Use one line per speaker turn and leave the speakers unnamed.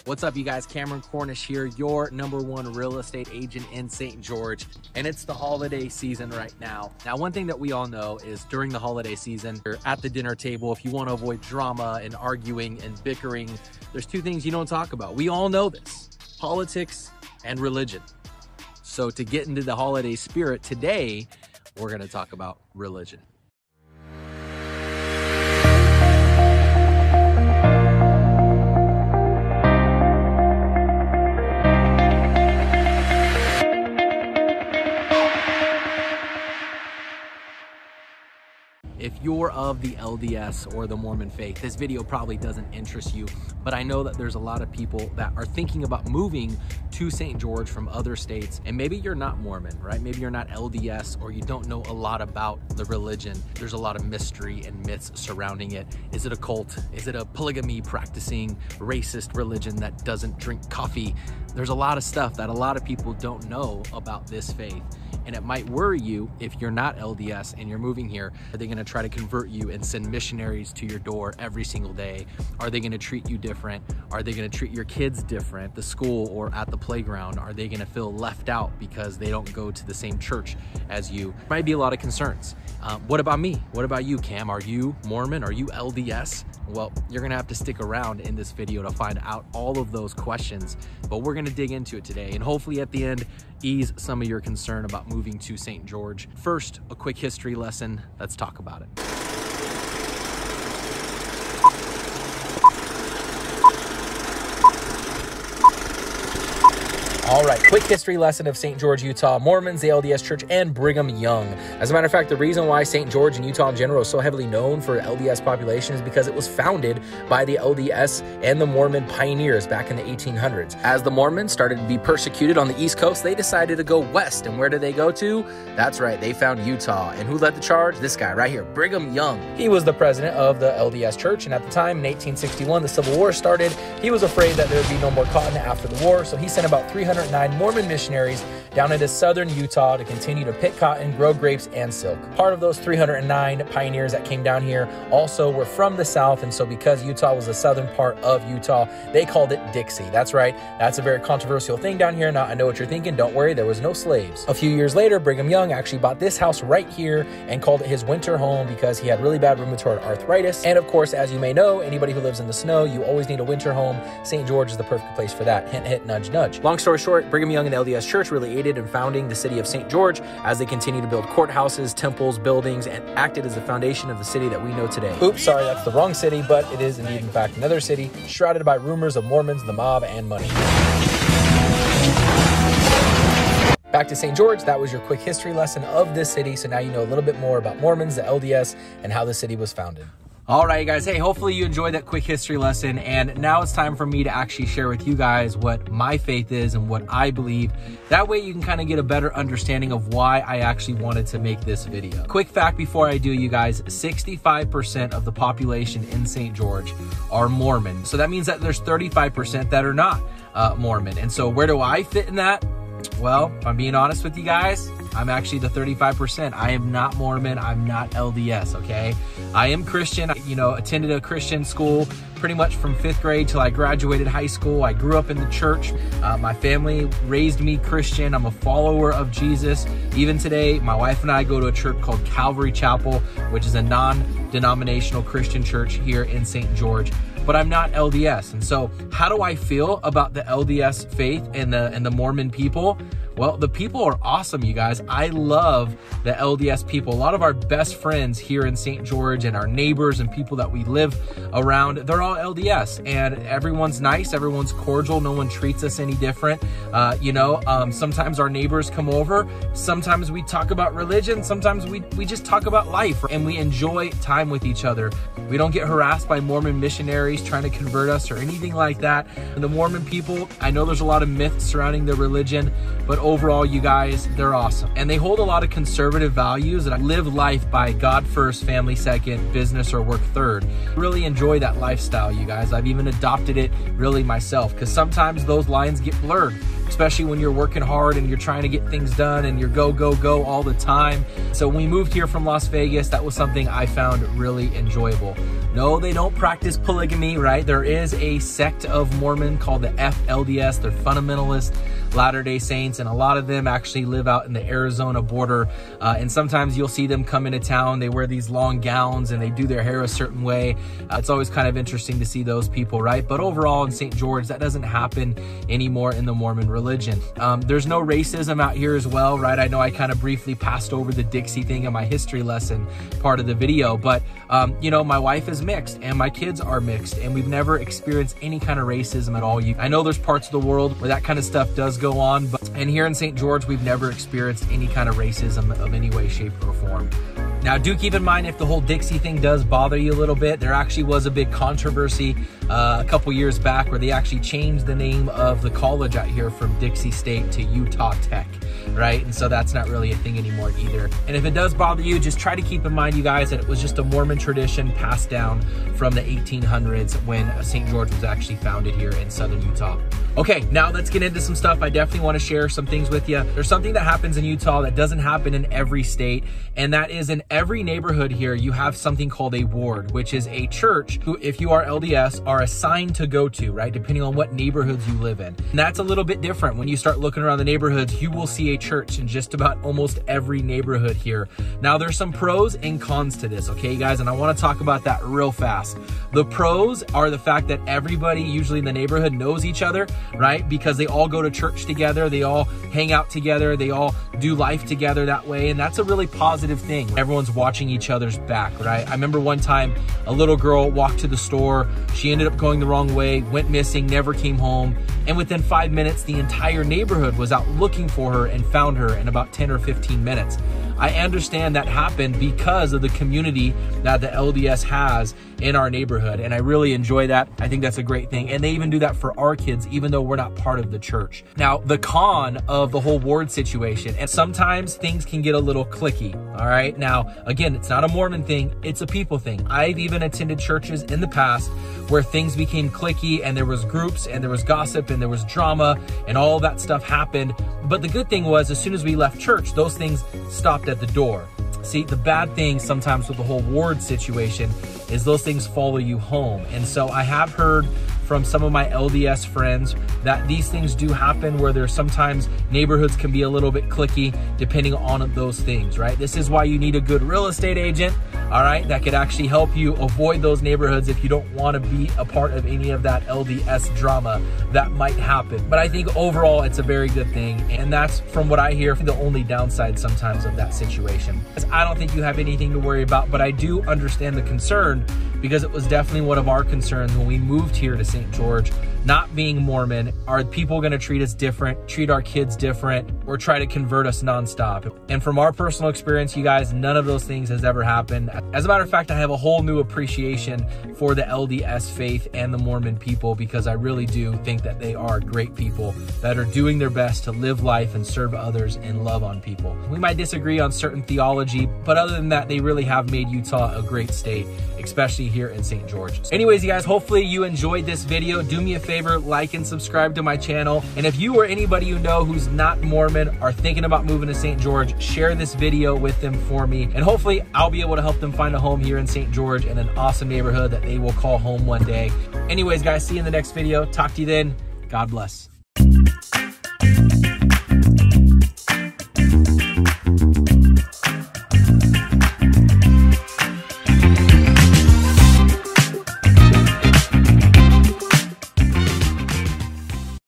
What's up, you guys? Cameron Cornish here, your #1 real estate agent in St. George, and it's the holiday season right now. Now, one thing that we all know is during the holiday season, you're at the dinner table, if you want to avoid drama and arguing and bickering, there's two things you don't talk about. We all know this: politics and religion. So to get into the holiday spirit today, we're going to talk about religion. If you're of the LDS or the Mormon faith, this video probably doesn't interest you, but I know that there's a lot of people that are thinking about moving to St. George from other states, and maybe you're not Mormon, right? Maybe you're not LDS, or you don't know a lot about the religion. There's a lot of mystery and myths surrounding it. Is it a cult? Is it a polygamy practicing racist religion that doesn't drink coffee? There's a lot of stuff that a lot of people don't know about this faith. And it might worry you if you're not LDS and you're moving here. Are they gonna try to convert you and send missionaries to your door every single day? Are they gonna treat you different? Are they gonna treat your kids different? The school or at the playground? Are they gonna feel left out because they don't go to the same church as you? Might be a lot of concerns. What about me? What about you, Cam? Are you Mormon? Are you LDS? Well, you're gonna have to stick around in this video to find out all of those questions, but we're gonna dig into it today and hopefully at the end, ease some of your concern about moving to St. George. First, a quick history lesson. Let's talk about it. All right, quick history lesson of St. George, Utah, Mormons, the LDS Church, and Brigham Young. As a matter of fact, the reason why St. George and Utah in general is so heavily known for LDS population is because it was founded by the LDS and the Mormon pioneers back in the 1800s. As the Mormons started to be persecuted on the East Coast, they decided to go west. And where did they go to? That's right, they found Utah. And who led the charge? This guy right here, Brigham Young. He was the president of the LDS Church, and at the time, in 1861, the Civil War started. He was afraid that there would be no more cotton after the war, so he sent about 309 Mormon missionaries down into southern Utah to continue to pick cotton, grow grapes, and silk. Part of those 309 pioneers that came down here also were from the south, and so because Utah was the southern part of Utah, they called it Dixie. That's right, that's a very controversial thing down here. Now, I know what you're thinking, don't worry, there was no slaves. A few years later, Brigham Young actually bought this house right here and called it his winter home because he had really bad rheumatoid arthritis. And of course, as you may know, anybody who lives in the snow, you always need a winter home. St. George is the perfect place for that. Hint, hint, nudge, nudge. Long story short, Brigham Young and the LDS Church really aided in founding the city of St. George as they continued to build courthouses, temples, buildings, and acted as the foundation of the city that we know today. Oops, sorry, that's the wrong city, but it is indeed, in fact, another city shrouded by rumors of Mormons, the mob, and money. Back to St. George, that was your quick history lesson of this city, so now you know a little bit more about Mormons, the LDS, and how the city was founded. All right, guys. Hey, hopefully you enjoyed that quick history lesson. And now it's time for me to actually share with you guys what my faith is and what I believe. That way you can kind of get a better understanding of why I actually wanted to make this video. Quick fact before I do, you guys, 65% of the population in St. George are Mormon. So that means that there's 35% that are not Mormon. And so where do I fit in that? Well, if I'm being honest with you guys, I'm actually the 35%. I am not Mormon. I'm not LDS, okay? I am Christian. Attended a Christian school pretty much from 5th grade till I graduated high school. I grew up in the church. My family raised me Christian. I'm a follower of Jesus. Even today, my wife and I go to a church called Calvary Chapel, which is a non-denominational Christian church here in St. George. But I'm not LDS. And so how do I feel about the LDS faith and the Mormon people? Well, the people are awesome, you guys. I love the LDS people. A lot of our best friends here in St. George and our neighbors and people that we live around, they're all LDS, and everyone's nice. Everyone's cordial. No one treats us any different. Sometimes our neighbors come over. Sometimes we talk about religion. Sometimes we just talk about life, and we enjoy time with each other. We don't get harassed by Mormon missionaries trying to convert us or anything like that. And the Mormon people, I know there's a lot of myths surrounding their religion, but overall, you guys, they're awesome. And they hold a lot of conservative values, and I live life by God first, family second, business or work third. Really enjoy that lifestyle, you guys. I've even adopted it really myself, because sometimes those lines get blurred. especially when you're working hard and you're trying to get things done and you're go, go, go all the time. So when we moved here from Las Vegas, that was something I found really enjoyable. No, they don't practice polygamy, right? There is a sect of Mormon called the FLDS. They're fundamentalist Latter-day Saints, and a lot of them actually live out in the Arizona border. And sometimes you'll see them come into town. They wear these long gowns and they do their hair a certain way. It's always kind of interesting to see those people, right? But overall in St. George, that doesn't happen anymore in the Mormon religion. There's no racism out here as well, right? I know I kind of briefly passed over the Dixie thing in my history lesson part of the video, but you know, my wife is mixed and my kids are mixed, and we've never experienced any kind of racism at all. I know there's parts of the world where that kind of stuff does go on, and here in St. George, we've never experienced any kind of racism of any way, shape, or form. Now, do keep in mind, if the whole Dixie thing does bother you a little bit, there actually was a big controversy a couple years back where they actually changed the name of the college out here from Dixie State to Utah Tech, right? And so that's not really a thing anymore either. And if it does bother you, just try to keep in mind, you guys, that it was just a Mormon tradition passed down from the 1800s when St. George was actually founded here in southern Utah. Okay, now let's get into some stuff. I definitely want to share some things with you. There's something that happens in Utah that doesn't happen in every state, and that is in every neighborhood here, you have something called a ward, which is a church who, if you are LDS, are assigned to go to, right? Depending on what neighborhoods you live in. And that's a little bit different. When you start looking around the neighborhoods, you will see a church in just about almost every neighborhood here. Now, there's some pros and cons to this, okay, guys? And I want to talk about that real fast. The pros are the fact that everybody usually in the neighborhood knows each other, right? Because they all go to church together, they all hang out together, they all do life together that way, and that's a really positive thing. Everyone's watching each other's back, right? I remember one time a little girl walked to the store, she ended up going the wrong way, went missing, never came home, and within 5 minutes, the entire neighborhood was out looking for her and found her in about 10 or 15 minutes. I understand that happened because of the community that the LDS has in our neighborhood, and I really enjoy that. I think that's a great thing, and they even do that for our kids, even though we're not part of the church. Now, the con of the whole ward situation, and sometimes things can get a little cliquey, all right? Now, again, it's not a Mormon thing, it's a people thing. I've even attended churches in the past where things became cliquey and there was groups and there was gossip and there was drama and all that stuff happened. But the good thing was, as soon as we left church, those things stopped at the door. See, the bad thing sometimes with the whole ward situation is those things follow you home. And so I have heard from some of my LDS friends that these things do happen, where there's sometimes neighborhoods can be a little bit cliquey depending on those things, right? This is why you need a good real estate agent, all right, that could actually help you avoid those neighborhoods if you don't want to be a part of any of that LDS drama that might happen. But I think overall it's a very good thing, and that's, from what I hear, the only downside sometimes of that situation. I don't think you have anything to worry about, but I do understand the concern, because it was definitely one of our concerns when we moved here to St. George. Not being Mormon, are people going to treat us different, treat our kids different, or try to convert us nonstop? And from our personal experience, you guys, none of those things has ever happened. As a matter of fact, I have a whole new appreciation for the LDS faith and the Mormon people, because I really do think that they are great people that are doing their best to live life and serve others and love on people. We might disagree on certain theology, but other than that, they really have made Utah a great state, especially here in St. George. Anyways, you guys, hopefully you enjoyed this video. Do me a favor, like and subscribe to my channel. And if you or anybody you know who's not Mormon are thinking about moving to St. George, share this video with them for me. And hopefully I'll be able to help them find a home here in St. George in an awesome neighborhood that they will call home one day. Anyways, guys, see you in the next video. Talk to you then. God bless.